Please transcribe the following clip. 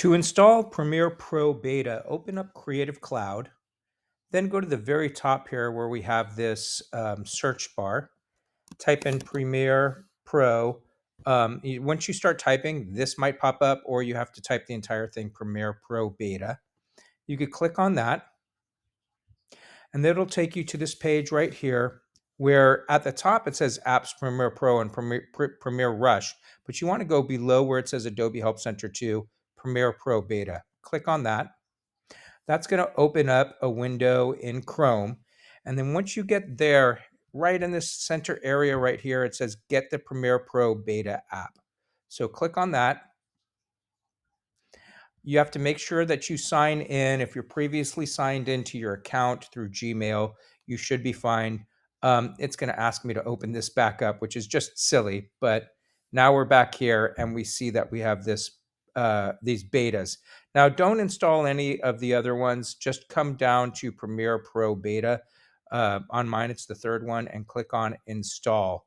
To install Premiere Pro Beta, open up Creative Cloud, then go to the very top here where we have this search bar. Type in Premiere Pro. Once you start typing, this might pop up, or you have to type the entire thing, Premiere Pro Beta. You could click on that, and it'll take you to this page right here where at the top it says Apps Premiere Pro and Premiere Rush, but you want to go below where it says Adobe Help Center 2, Premiere Pro Beta. Click on that. That's going to open up a window in Chrome. And then once you get there, right in this center area right here, it says Get the Premiere Pro Beta app. So click on that. You have to make sure that you sign in. If you're previously signed into your account through Gmail, you should be fine. It's going to ask me to open this back up, which is just silly. But now we're back here and we see that we have these betas. Now, don't install any of the other ones. Just come down to Premiere Pro Beta. On mine, it's the third one, and click on Install.